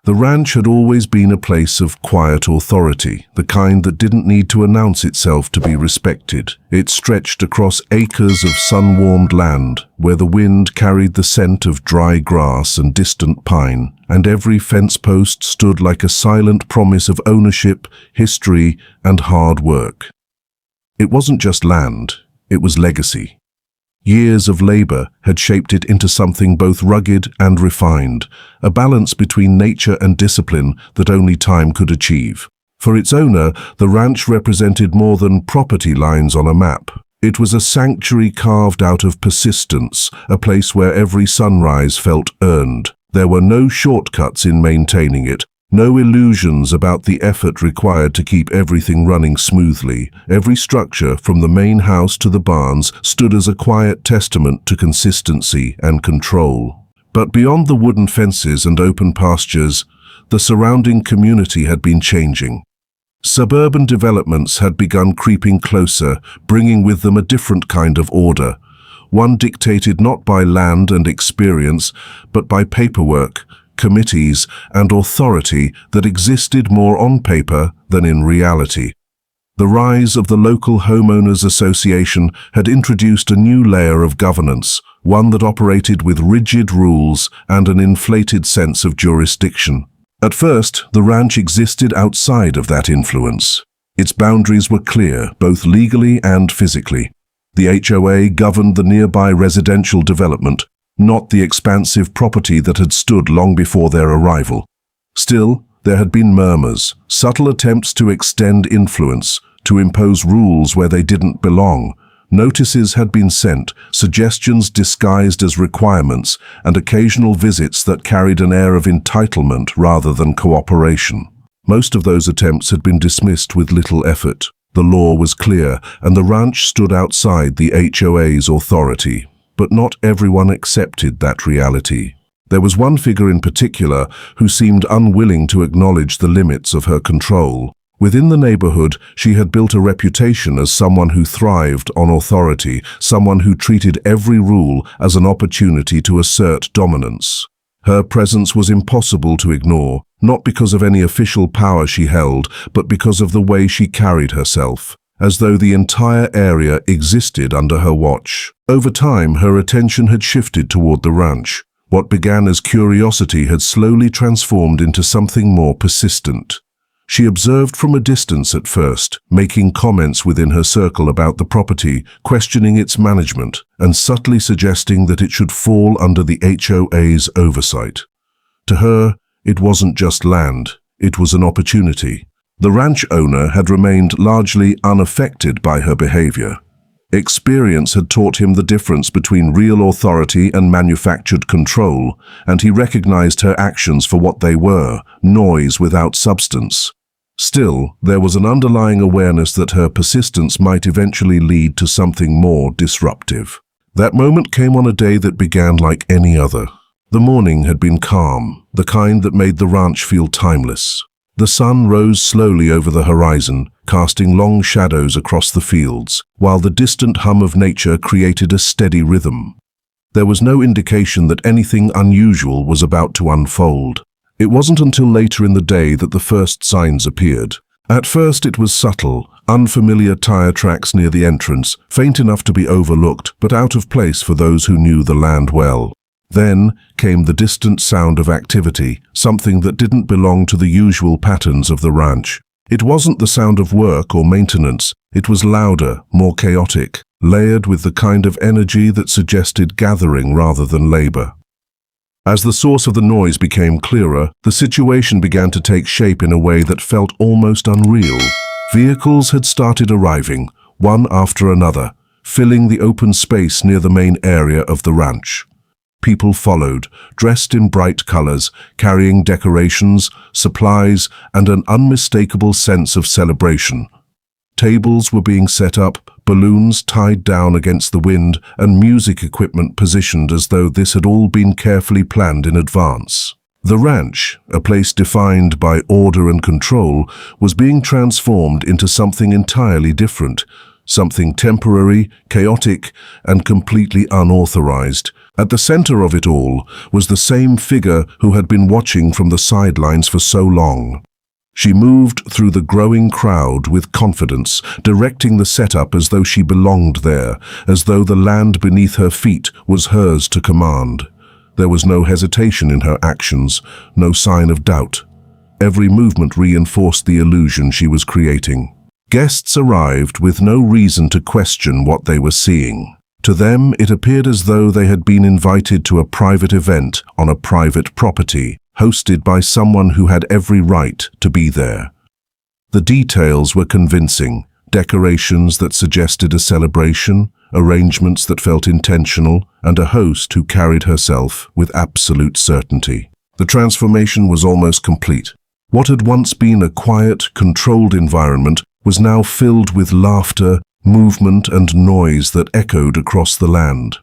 The ranch had always been a place of quiet authority, the kind that didn't need to announce itself to be respected. It stretched across acres of sun-warmed land, where the wind carried the scent of dry grass and distant pine, and every fence post stood like a silent promise of ownership, history, and hard work. It wasn't just land, it was legacy. Years of labor had shaped it into something both rugged and refined, a balance between nature and discipline that only time could achieve. For its owner, the ranch represented more than property lines on a map. It was a sanctuary carved out of persistence, a place where every sunrise felt earned. There were no shortcuts in maintaining it, no illusions about the effort required to keep everything running smoothly. Every structure, from the main house to the barns, stood as a quiet testament to consistency and control. But beyond the wooden fences and open pastures, the surrounding community had been changing. Suburban developments had begun creeping closer, bringing with them a different kind of order, one dictated not by land and experience, but by paperwork, committees, and authority that existed more on paper than in reality. The rise of the local homeowners association had introduced a new layer of governance, one that operated with rigid rules and an inflated sense of jurisdiction. At first, the ranch existed outside of that influence. Its boundaries were clear, both legally and physically. The HOA governed the nearby residential development, not the expansive property that had stood long before their arrival. Still, there had been murmurs, subtle attempts to extend influence, to impose rules where they didn't belong. Notices had been sent, suggestions disguised as requirements, and occasional visits that carried an air of entitlement rather than cooperation. Most of those attempts had been dismissed with little effort. The law was clear, and the ranch stood outside the HOA's authority. But not everyone accepted that reality. There was one figure in particular who seemed unwilling to acknowledge the limits of her control. Within the neighborhood, she had built a reputation as someone who thrived on authority, someone who treated every rule as an opportunity to assert dominance. Her presence was impossible to ignore, not because of any official power she held, but because of the way she carried herself, as though the entire area existed under her watch. Over time, her attention had shifted toward the ranch. What began as curiosity had slowly transformed into something more persistent. She observed from a distance at first, making comments within her circle about the property, questioning its management, and subtly suggesting that it should fall under the HOA's oversight. To her, it wasn't just land, it was an opportunity. The ranch owner had remained largely unaffected by her behavior. Experience had taught him the difference between real authority and manufactured control, and he recognized her actions for what they were, noise without substance. Still, there was an underlying awareness that her persistence might eventually lead to something more disruptive. That moment came on a day that began like any other. The morning had been calm, the kind that made the ranch feel timeless. The sun rose slowly over the horizon, casting long shadows across the fields, while the distant hum of nature created a steady rhythm. There was no indication that anything unusual was about to unfold. It wasn't until later in the day that the first signs appeared. At first it was subtle, unfamiliar tire tracks near the entrance, faint enough to be overlooked, but out of place for those who knew the land well. Then came the distant sound of activity, something that didn't belong to the usual patterns of the ranch. It wasn't the sound of work or maintenance. It was louder, more chaotic, layered with the kind of energy that suggested gathering rather than labor. As the source of the noise became clearer, the situation began to take shape in a way that felt almost unreal. Vehicles had started arriving, one after another, filling the open space near the main area of the ranch. People followed, dressed in bright colors, carrying decorations, supplies, and an unmistakable sense of celebration. Tables were being set up, balloons tied down against the wind, and music equipment positioned as though this had all been carefully planned in advance. The ranch, a place defined by order and control, was being transformed into something entirely different, something temporary, chaotic, and completely unauthorized. At the center of it all was the same figure who had been watching from the sidelines for so long. She moved through the growing crowd with confidence, directing the setup as though she belonged there, as though the land beneath her feet was hers to command. There was no hesitation in her actions, no sign of doubt. Every movement reinforced the illusion she was creating. Guests arrived with no reason to question what they were seeing. To them, it appeared as though they had been invited to a private event on a private property, hosted by someone who had every right to be there. The details were convincing: decorations that suggested a celebration, arrangements that felt intentional, and a host who carried herself with absolute certainty. The transformation was almost complete. What had once been a quiet, controlled environment was now filled with laughter, movement, and noise that echoed across the land.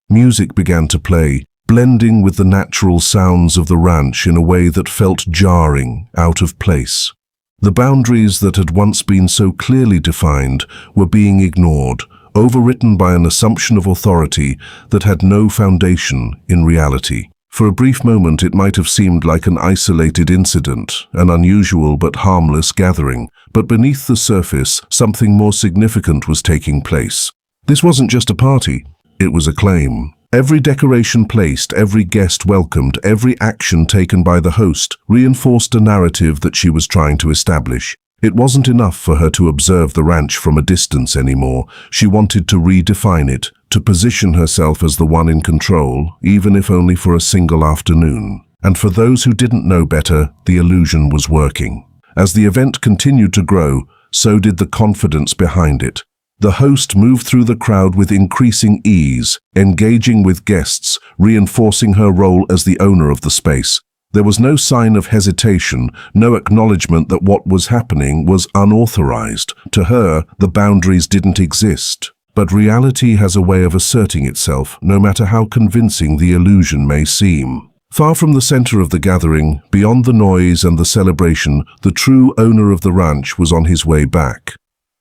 Music began to play, blending with the natural sounds of the ranch in a way that felt jarring, out of place. The boundaries that had once been so clearly defined were being ignored, overwritten by an assumption of authority that had no foundation in reality. For a brief moment, it might have seemed like an isolated incident, an unusual but harmless gathering, but beneath the surface, something more significant was taking place. This wasn't just a party, it was a claim. Every decoration placed, every guest welcomed, every action taken by the host reinforced a narrative that she was trying to establish. It wasn't enough for her to observe the ranch from a distance anymore. She wanted to redefine it, to position herself as the one in control, even if only for a single afternoon. And for those who didn't know better, the illusion was working. As the event continued to grow, so did the confidence behind it. The host moved through the crowd with increasing ease, engaging with guests, reinforcing her role as the owner of the space. There was no sign of hesitation, no acknowledgement that what was happening was unauthorized. To her, the boundaries didn't exist. But reality has a way of asserting itself, no matter how convincing the illusion may seem. Far from the center of the gathering, beyond the noise and the celebration, the true owner of the ranch was on his way back.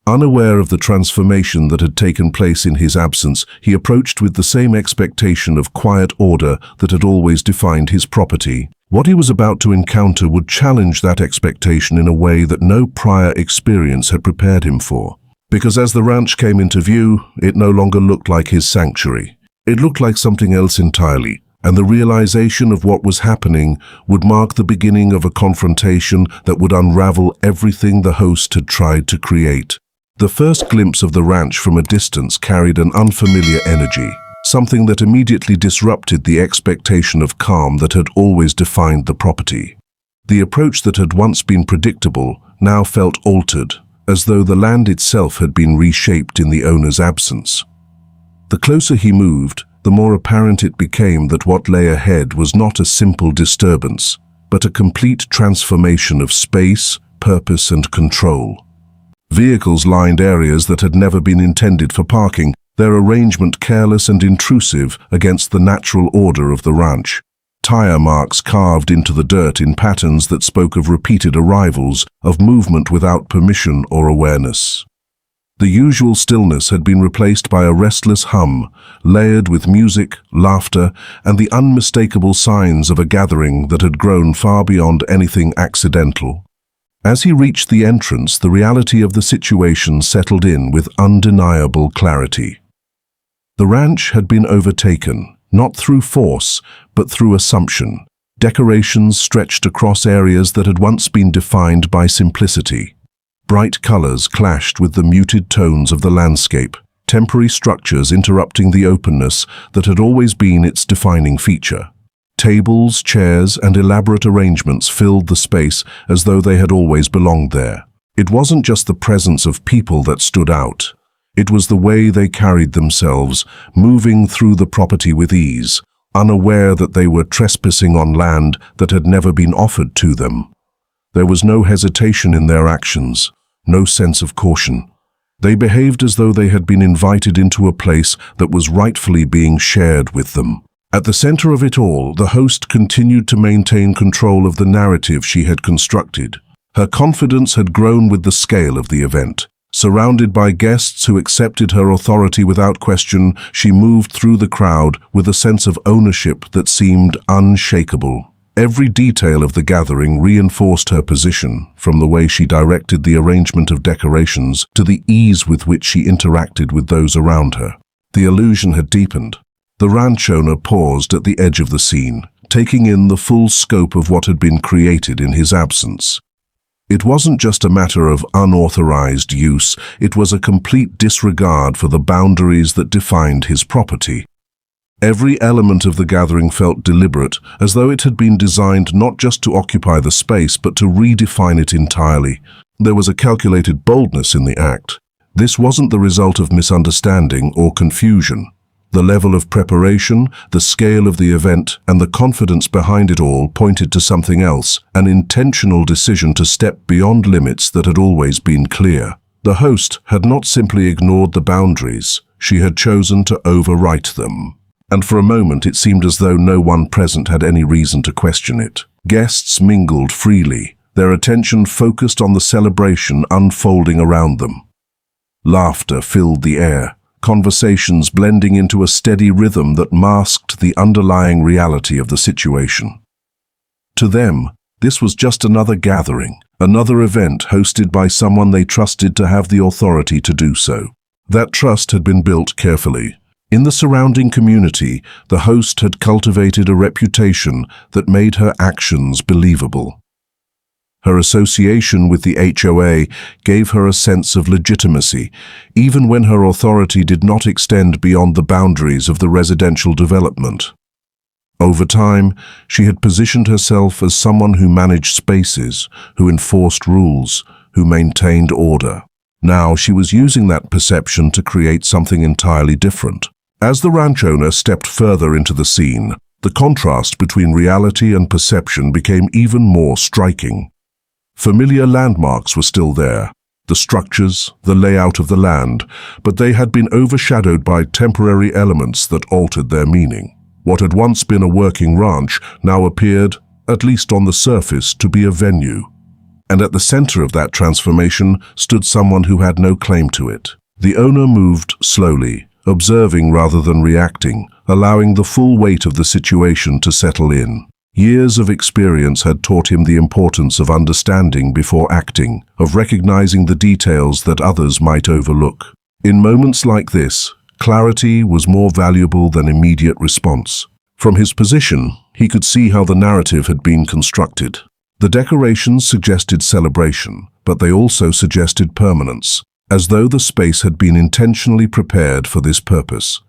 Unaware of the transformation that had taken place in his absence, he approached with the same expectation of quiet order that had always defined his property. What he was about to encounter would challenge that expectation in a way that no prior experience had prepared him for. Because as the ranch came into view, it no longer looked like his sanctuary. It looked like something else entirely, and the realization of what was happening would mark the beginning of a confrontation that would unravel everything the host had tried to create. The first glimpse of the ranch from a distance carried an unfamiliar energy, something that immediately disrupted the expectation of calm that had always defined the property. The approach that had once been predictable now felt altered, as though the land itself had been reshaped in the owner's absence. The closer he moved, the more apparent it became that what lay ahead was not a simple disturbance, but a complete transformation of space, purpose, and control. Vehicles lined areas that had never been intended for parking, their arrangement careless and intrusive against the natural order of the ranch. Tire marks carved into the dirt in patterns that spoke of repeated arrivals, of movement without permission or awareness. The usual stillness had been replaced by a restless hum, layered with music, laughter, and the unmistakable signs of a gathering that had grown far beyond anything accidental. As he reached the entrance, the reality of the situation settled in with undeniable clarity. The ranch had been overtaken, not through force, but through assumption. Decorations stretched across areas that had once been defined by simplicity. Bright colors clashed with the muted tones of the landscape, temporary structures interrupting the openness that had always been its defining feature. Tables, chairs, and elaborate arrangements filled the space as though they had always belonged there. It wasn't just the presence of people that stood out. It was the way they carried themselves, moving through the property with ease, unaware that they were trespassing on land that had never been offered to them. There was no hesitation in their actions, no sense of caution. They behaved as though they had been invited into a place that was rightfully being shared with them. At the center of it all, the host continued to maintain control of the narrative she had constructed. Her confidence had grown with the scale of the event. Surrounded by guests who accepted her authority without question, she moved through the crowd with a sense of ownership that seemed unshakable. Every detail of the gathering reinforced her position, from the way she directed the arrangement of decorations to the ease with which she interacted with those around her. The illusion had deepened. The ranch owner paused at the edge of the scene, taking in the full scope of what had been created in his absence. It wasn't just a matter of unauthorized use, it was a complete disregard for the boundaries that defined his property. Every element of the gathering felt deliberate, as though it had been designed not just to occupy the space, but to redefine it entirely. There was a calculated boldness in the act. This wasn't the result of misunderstanding or confusion. The level of preparation, the scale of the event, and the confidence behind it all pointed to something else, an intentional decision to step beyond limits that had always been clear. The host had not simply ignored the boundaries, she had chosen to overwrite them. And for a moment it seemed as though no one present had any reason to question it. Guests mingled freely, their attention focused on the celebration unfolding around them. Laughter filled the air, conversations blending into a steady rhythm that masked the underlying reality of the situation. To them, this was just another gathering, another event hosted by someone they trusted to have the authority to do so. That trust had been built carefully. In the surrounding community, the host had cultivated a reputation that made her actions believable. Her association with the HOA gave her a sense of legitimacy, even when her authority did not extend beyond the boundaries of the residential development. Over time, she had positioned herself as someone who managed spaces, who enforced rules, who maintained order. Now she was using that perception to create something entirely different. As the ranch owner stepped further into the scene, the contrast between reality and perception became even more striking. Familiar landmarks were still there, the structures, the layout of the land, but they had been overshadowed by temporary elements that altered their meaning. What had once been a working ranch now appeared, at least on the surface, to be a venue. And at the center of that transformation stood someone who had no claim to it. The owner moved slowly, observing rather than reacting, allowing the full weight of the situation to settle in. Years of experience had taught him the importance of understanding before acting, of recognizing the details that others might overlook. In moments like this, clarity was more valuable than immediate response. From his position, he could see how the narrative had been constructed. The decorations suggested celebration, but they also suggested permanence, as though the space had been intentionally prepared for this purpose.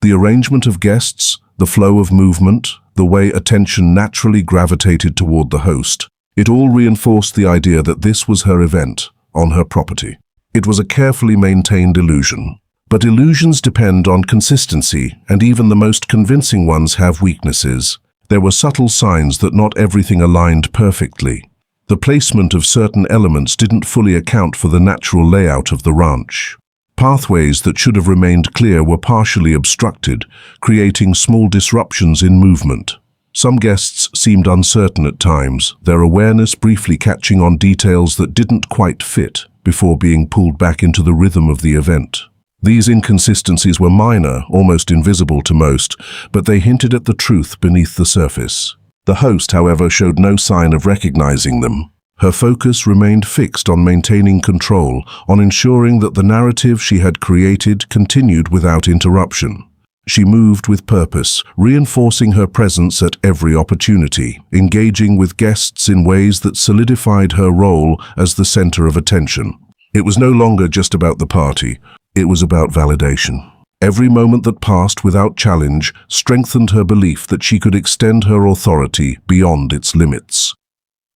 The arrangement of guests, the flow of movement, the way attention naturally gravitated toward the host, it all reinforced the idea that this was her event, on her property. It was a carefully maintained illusion. But illusions depend on consistency, and even the most convincing ones have weaknesses. There were subtle signs that not everything aligned perfectly. The placement of certain elements didn't fully account for the natural layout of the ranch. Pathways that should have remained clear were partially obstructed, creating small disruptions in movement. Some guests seemed uncertain at times, their awareness briefly catching on details that didn't quite fit before being pulled back into the rhythm of the event. These inconsistencies were minor, almost invisible to most, but they hinted at the truth beneath the surface. The host, however, showed no sign of recognizing them. Her focus remained fixed on maintaining control, on ensuring that the narrative she had created continued without interruption. She moved with purpose, reinforcing her presence at every opportunity, engaging with guests in ways that solidified her role as the center of attention. It was no longer just about the party, it was about validation. Every moment that passed without challenge strengthened her belief that she could extend her authority beyond its limits.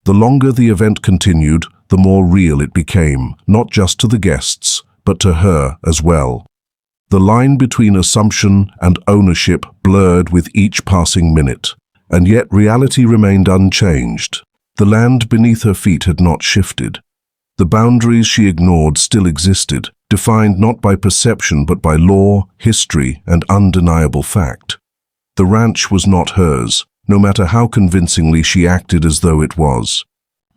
The longer the event continued, the more real it became, not just to the guests, but to her as well. The line between assumption and ownership blurred with each passing minute, and yet reality remained unchanged. The land beneath her feet had not shifted. The boundaries she ignored still existed, defined not by perception but by law, history, and undeniable fact. The ranch was not hers, no matter how convincingly she acted as though it was.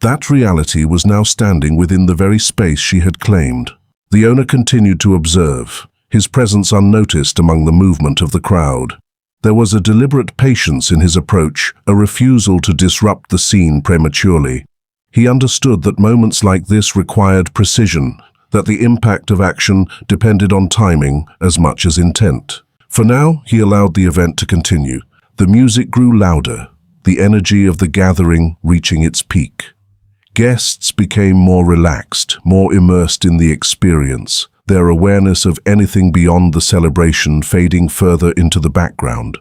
That reality was now standing within the very space she had claimed. The owner continued to observe, his presence unnoticed among the movement of the crowd. There was a deliberate patience in his approach, a refusal to disrupt the scene prematurely. He understood that moments like this required precision, that the impact of action depended on timing as much as intent. For now, he allowed the event to continue. The music grew louder, the energy of the gathering reaching its peak. Guests became more relaxed, more immersed in the experience, their awareness of anything beyond the celebration fading further into the background.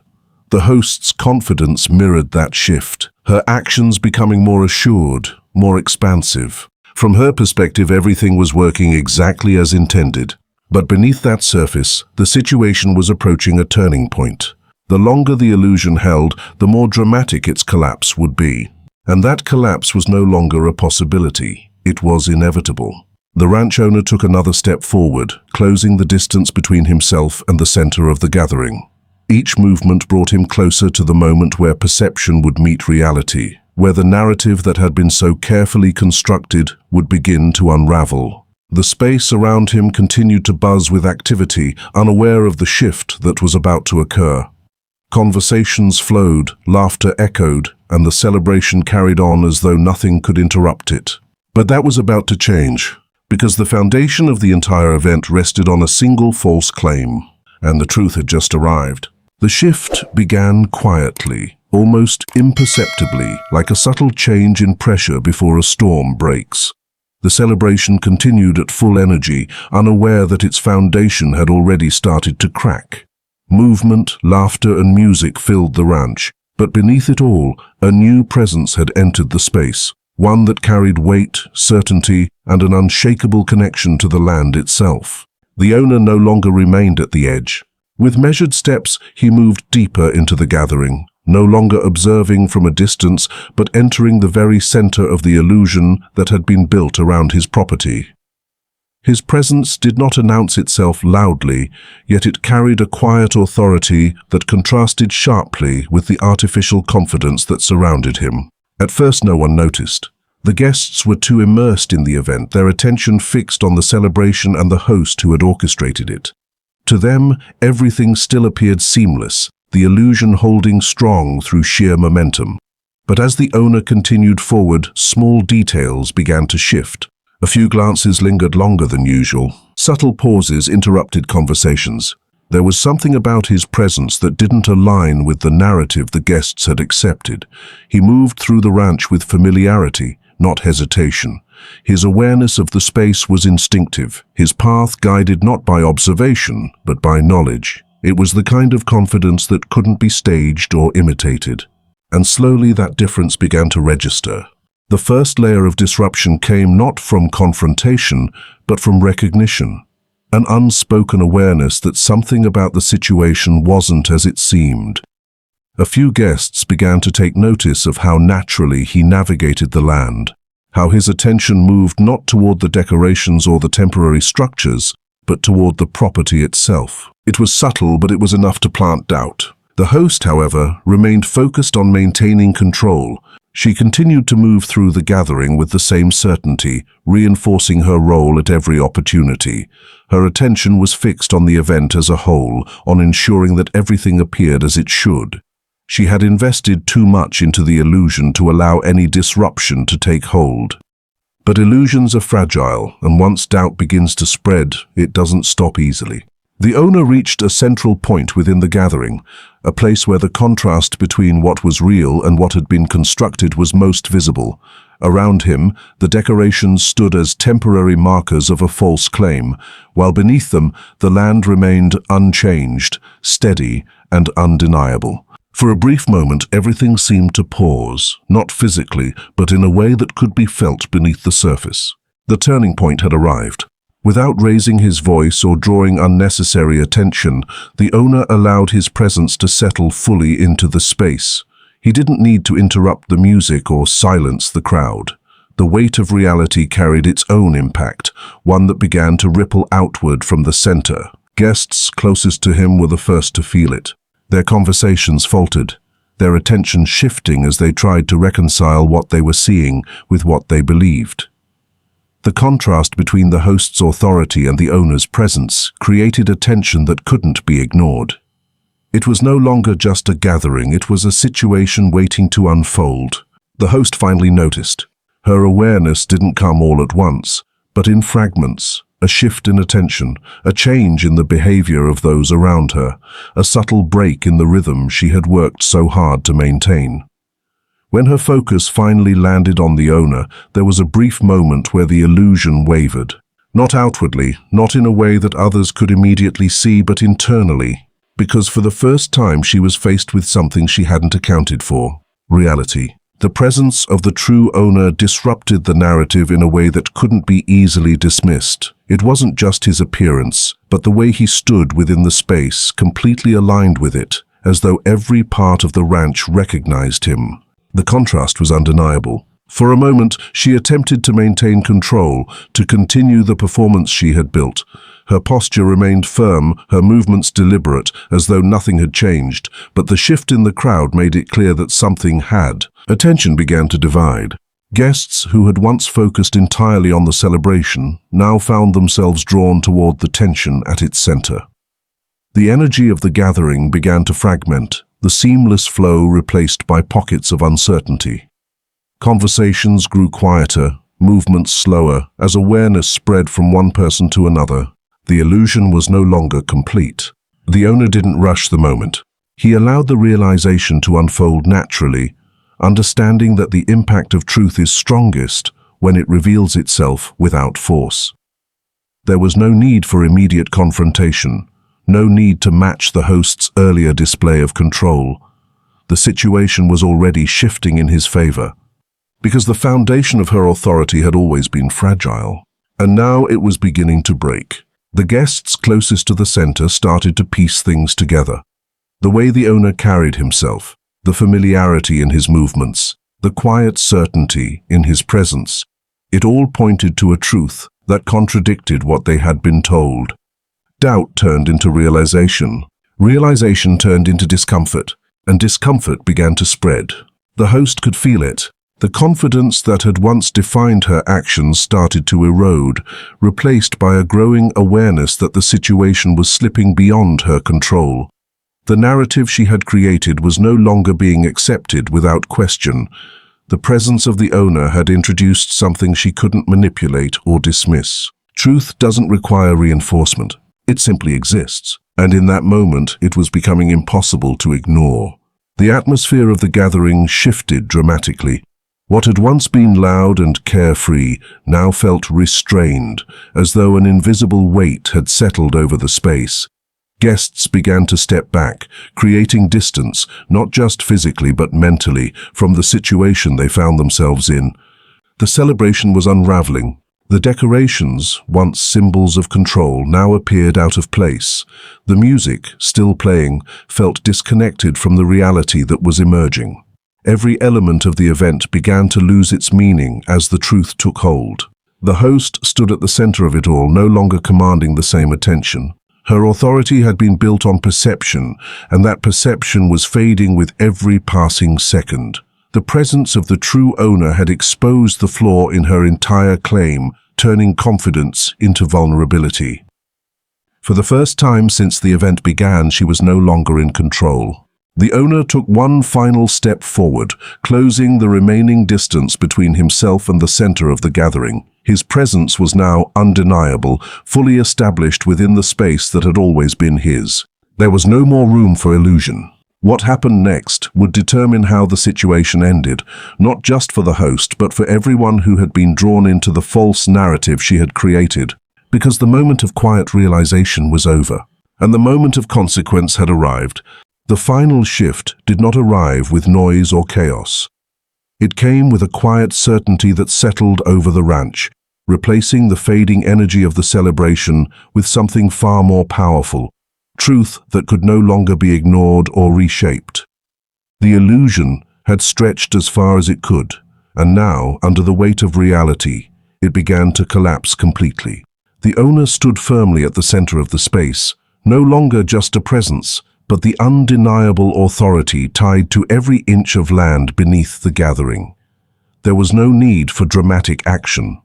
The host's confidence mirrored that shift, her actions becoming more assured, more expansive. From her perspective, everything was working exactly as intended. But beneath that surface, the situation was approaching a turning point. The longer the illusion held, the more dramatic its collapse would be. And that collapse was no longer a possibility. It was inevitable. The ranch owner took another step forward, closing the distance between himself and the center of the gathering. Each movement brought him closer to the moment where perception would meet reality, where the narrative that had been so carefully constructed would begin to unravel. The space around him continued to buzz with activity, unaware of the shift that was about to occur. Conversations flowed, laughter echoed, and the celebration carried on as though nothing could interrupt it. But that was about to change, because the foundation of the entire event rested on a single false claim, and the truth had just arrived. The shift began quietly, almost imperceptibly, like a subtle change in pressure before a storm breaks. The celebration continued at full energy, unaware that its foundation had already started to crack. Movement, laughter, and music filled the ranch, but beneath it all, a new presence had entered the space, one that carried weight, certainty, and an unshakable connection to the land itself. The owner no longer remained at the edge. With measured steps, he moved deeper into the gathering, no longer observing from a distance, but entering the very center of the illusion that had been built around his property. His presence did not announce itself loudly, yet it carried a quiet authority that contrasted sharply with the artificial confidence that surrounded him. At first, no one noticed. The guests were too immersed in the event, their attention fixed on the celebration and the host who had orchestrated it. To them, everything still appeared seamless, the illusion holding strong through sheer momentum. But as the owner continued forward, small details began to shift. A few glances lingered longer than usual. Subtle pauses interrupted conversations. There was something about his presence that didn't align with the narrative the guests had accepted. He moved through the ranch with familiarity, not hesitation. His awareness of the space was instinctive, his path guided not by observation, but by knowledge. It was the kind of confidence that couldn't be staged or imitated. And slowly that difference began to register. The first layer of disruption came not from confrontation, but from recognition. An unspoken awareness that something about the situation wasn't as it seemed. A few guests began to take notice of how naturally he navigated the land, how his attention moved not toward the decorations or the temporary structures, but toward the property itself. It was subtle, but it was enough to plant doubt. The host, however, remained focused on maintaining control. She continued to move through the gathering with the same certainty, reinforcing her role at every opportunity. Her attention was fixed on the event as a whole, on ensuring that everything appeared as it should. She had invested too much into the illusion to allow any disruption to take hold. But illusions are fragile, and once doubt begins to spread, it doesn't stop easily. The owner reached a central point within the gathering, a place where the contrast between what was real and what had been constructed was most visible. Around him, the decorations stood as temporary markers of a false claim, while beneath them, the land remained unchanged, steady, and undeniable. For a brief moment, everything seemed to pause, not physically, but in a way that could be felt beneath the surface. The turning point had arrived. Without raising his voice or drawing unnecessary attention, the owner allowed his presence to settle fully into the space. He didn't need to interrupt the music or silence the crowd. The weight of reality carried its own impact, one that began to ripple outward from the center. Guests closest to him were the first to feel it. Their conversations faltered, their attention shifting as they tried to reconcile what they were seeing with what they believed. The contrast between the host's authority and the owner's presence created a tension that couldn't be ignored. It was no longer just a gathering, it was a situation waiting to unfold. The host finally noticed. Her awareness didn't come all at once, but in fragments, a shift in attention, a change in the behavior of those around her, a subtle break in the rhythm she had worked so hard to maintain. When her focus finally landed on the owner, there was a brief moment where the illusion wavered. Not outwardly, not in a way that others could immediately see, but internally, because for the first time she was faced with something she hadn't accounted for: reality. The presence of the true owner disrupted the narrative in a way that couldn't be easily dismissed. It wasn't just his appearance, but the way he stood within the space, completely aligned with it, as though every part of the ranch recognized him. The contrast was undeniable. For a moment, she attempted to maintain control, to continue the performance she had built. Her posture remained firm, her movements deliberate, as though nothing had changed, but the shift in the crowd made it clear that something had. Attention began to divide. Guests who had once focused entirely on the celebration now found themselves drawn toward the tension at its center. The energy of the gathering began to fragment, the seamless flow replaced by pockets of uncertainty. Conversations grew quieter, movements slower, as awareness spread from one person to another. The illusion was no longer complete. The owner didn't rush the moment. He allowed the realization to unfold naturally, understanding that the impact of truth is strongest when it reveals itself without force. There was no need for immediate confrontation, no need to match the host's earlier display of control. The situation was already shifting in his favor, because the foundation of her authority had always been fragile, and now it was beginning to break. The guests closest to the center started to piece things together. The way the owner carried himself, the familiarity in his movements, the quiet certainty in his presence, it all pointed to a truth that contradicted what they had been told. Doubt turned into realization. Realization turned into discomfort, and discomfort began to spread. The host could feel it. The confidence that had once defined her actions started to erode, replaced by a growing awareness that the situation was slipping beyond her control. The narrative she had created was no longer being accepted without question. The presence of the owner had introduced something she couldn't manipulate or dismiss. Truth doesn't require reinforcement. It simply exists, and in that moment it was becoming impossible to ignore. The atmosphere of the gathering shifted dramatically. What had once been loud and carefree now felt restrained, as though an invisible weight had settled over the space. Guests began to step back, creating distance, not just physically but mentally, from the situation they found themselves in. The celebration was unraveling. The decorations, once symbols of control, now appeared out of place. The music, still playing, felt disconnected from the reality that was emerging. Every element of the event began to lose its meaning as the truth took hold. The host stood at the center of it all, no longer commanding the same attention. Her authority had been built on perception, and that perception was fading with every passing second. The presence of the true owner had exposed the flaw in her entire claim, turning confidence into vulnerability. For the first time since the event began, she was no longer in control. The owner took one final step forward, closing the remaining distance between himself and the center of the gathering. His presence was now undeniable, fully established within the space that had always been his. There was no more room for illusion. What happened next would determine how the situation ended, not just for the host, but for everyone who had been drawn into the false narrative she had created. Because the moment of quiet realization was over, and the moment of consequence had arrived. The final shift did not arrive with noise or chaos. It came with a quiet certainty that settled over the ranch, replacing the fading energy of the celebration with something far more powerful. Truth that could no longer be ignored or reshaped. The illusion had stretched as far as it could, and now, under the weight of reality, it began to collapse completely. The owner stood firmly at the center of the space, no longer just a presence, but the undeniable authority tied to every inch of land beneath the gathering. There was no need for dramatic action.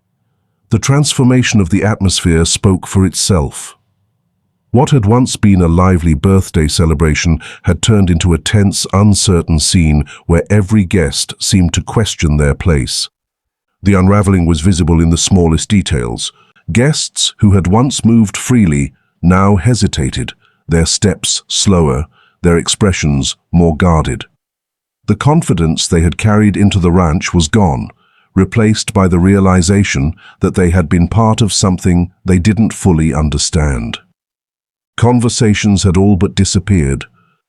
The transformation of the atmosphere spoke for itself. What had once been a lively birthday celebration had turned into a tense, uncertain scene where every guest seemed to question their place. The unraveling was visible in the smallest details. Guests who had once moved freely now hesitated, their steps slower, their expressions more guarded. The confidence they had carried into the ranch was gone, replaced by the realization that they had been part of something they didn't fully understand. Conversations had all but disappeared,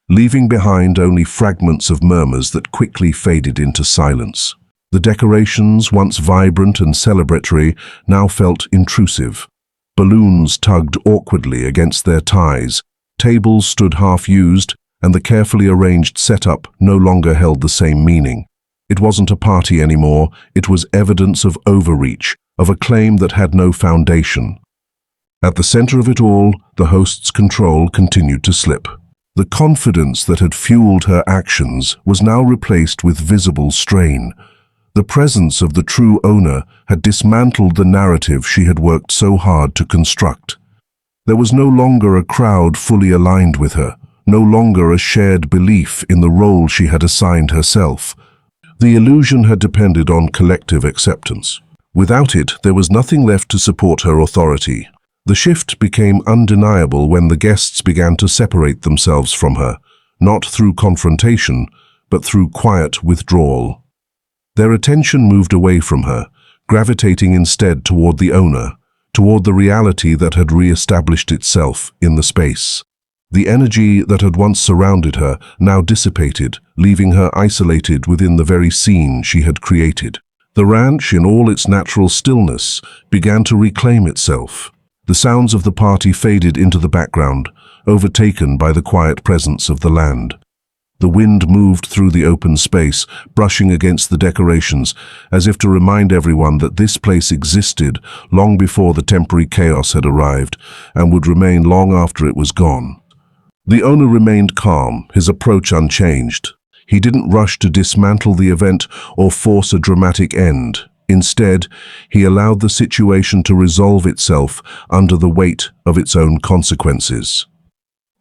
leaving behind only fragments of murmurs that quickly faded into silence. The decorations, once vibrant and celebratory, now felt intrusive. Balloons tugged awkwardly against their ties, tables stood half-used, and the carefully arranged setup no longer held the same meaning. It wasn't a party anymore, it was evidence of overreach, of a claim that had no foundation. At the center of it all, the host's control continued to slip. The confidence that had fueled her actions was now replaced with visible strain. The presence of the true owner had dismantled the narrative she had worked so hard to construct. There was no longer a crowd fully aligned with her, no longer a shared belief in the role she had assigned herself. The illusion had depended on collective acceptance. Without it, there was nothing left to support her authority. The shift became undeniable when the guests began to separate themselves from her, not through confrontation, but through quiet withdrawal. Their attention moved away from her, gravitating instead toward the owner, toward the reality that had re-established itself in the space. The energy that had once surrounded her now dissipated, leaving her isolated within the very scene she had created. The ranch, in all its natural stillness, began to reclaim itself. The sounds of the party faded into the background, overtaken by the quiet presence of the land. The wind moved through the open space, brushing against the decorations, as if to remind everyone that this place existed long before the temporary chaos had arrived, and would remain long after it was gone. The owner remained calm, his approach unchanged. He didn't rush to dismantle the event or force a dramatic end. Instead, he allowed the situation to resolve itself under the weight of its own consequences.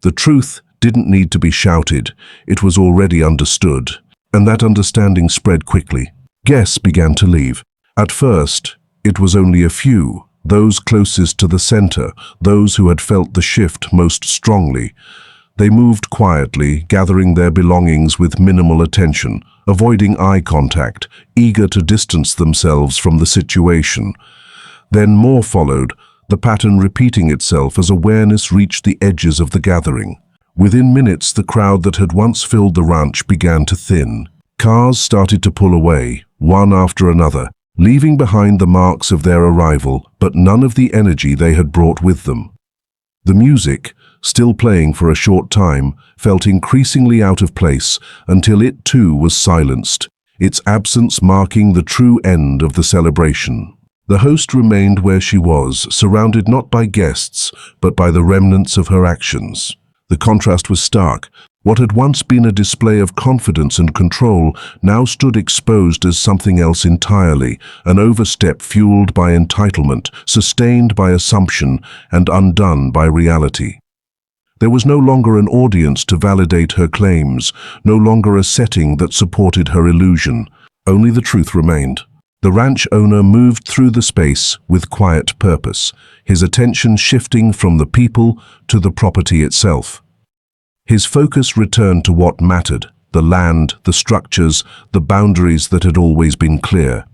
The truth didn't need to be shouted, it was already understood, and that understanding spread quickly. Guests began to leave. At first, it was only a few, those closest to the center, those who had felt the shift most strongly. They moved quietly, gathering their belongings with minimal attention, avoiding eye contact, eager to distance themselves from the situation. Then more followed, the pattern repeating itself as awareness reached the edges of the gathering. Within minutes, the crowd that had once filled the ranch began to thin. Cars started to pull away, one after another, leaving behind the marks of their arrival, but none of the energy they had brought with them. The music, still playing for a short time, felt increasingly out of place until it too was silenced, its absence marking the true end of the celebration. The host remained where she was, surrounded not by guests, but by the remnants of her actions. The contrast was stark. What had once been a display of confidence and control now stood exposed as something else entirely, an overstep fueled by entitlement, sustained by assumption, and undone by reality. There was no longer an audience to validate her claims, no longer a setting that supported her illusion. Only the truth remained. The ranch owner moved through the space with quiet purpose, his attention shifting from the people to the property itself. His focus returned to what mattered, the land, the structures, the boundaries that had always been clear.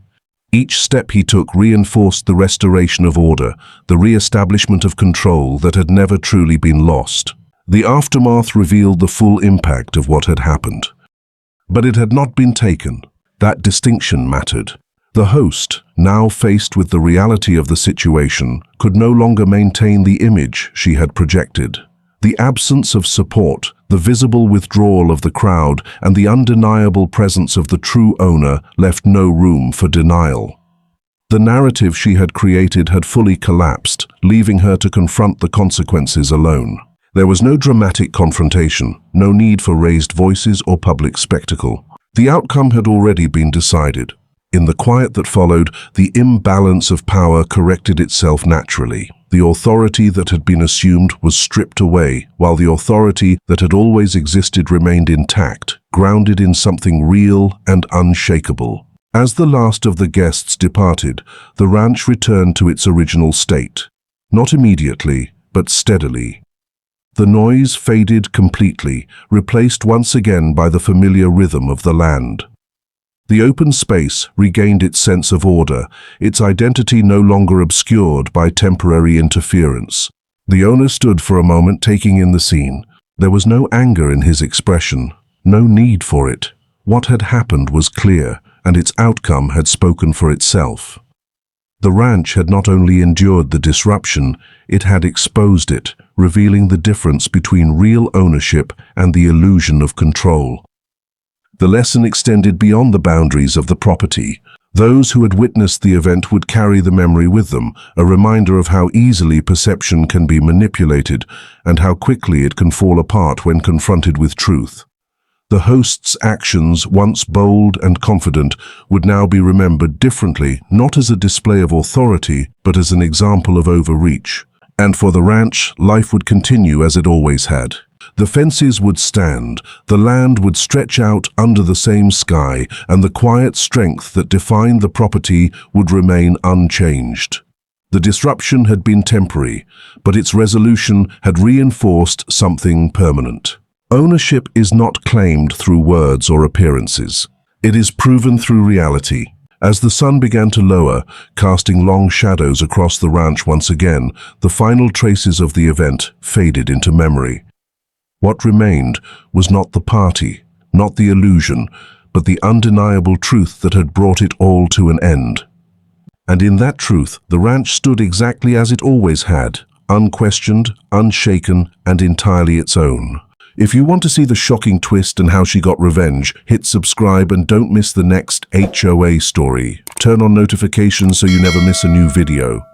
Each step he took reinforced the restoration of order, the re-establishment of control that had never truly been lost. The aftermath revealed the full impact of what had happened. But it had not been taken. That distinction mattered. The host, now faced with the reality of the situation, could no longer maintain the image she had projected. The absence of support, the visible withdrawal of the crowd, and the undeniable presence of the true owner left no room for denial. The narrative she had created had fully collapsed, leaving her to confront the consequences alone. There was no dramatic confrontation, no need for raised voices or public spectacle. The outcome had already been decided. In the quiet that followed, the imbalance of power corrected itself naturally. The authority that had been assumed was stripped away, while the authority that had always existed remained intact, grounded in something real and unshakable. As the last of the guests departed, the ranch returned to its original state. Not immediately, but steadily. The noise faded completely, replaced once again by the familiar rhythm of the land. The open space regained its sense of order, its identity no longer obscured by temporary interference. The owner stood for a moment taking in the scene. There was no anger in his expression, no need for it. What had happened was clear, and its outcome had spoken for itself. The ranch had not only endured the disruption, it had exposed it, revealing the difference between real ownership and the illusion of control. The lesson extended beyond the boundaries of the property. Those who had witnessed the event would carry the memory with them, a reminder of how easily perception can be manipulated and how quickly it can fall apart when confronted with truth. The host's actions, once bold and confident, would now be remembered differently, not as a display of authority, but as an example of overreach. And for the ranch, life would continue as it always had. The fences would stand, the land would stretch out under the same sky, and the quiet strength that defined the property would remain unchanged. The disruption had been temporary, but its resolution had reinforced something permanent. Ownership is not claimed through words or appearances. It is proven through reality. As the sun began to lower, casting long shadows across the ranch once again, the final traces of the event faded into memory. What remained was not the party, not the illusion, but the undeniable truth that had brought it all to an end. And in that truth, the ranch stood exactly as it always had, unquestioned, unshaken, and entirely its own. If you want to see the shocking twist and how she got revenge, hit subscribe and don't miss the next HOA story. Turn on notifications so you never miss a new video.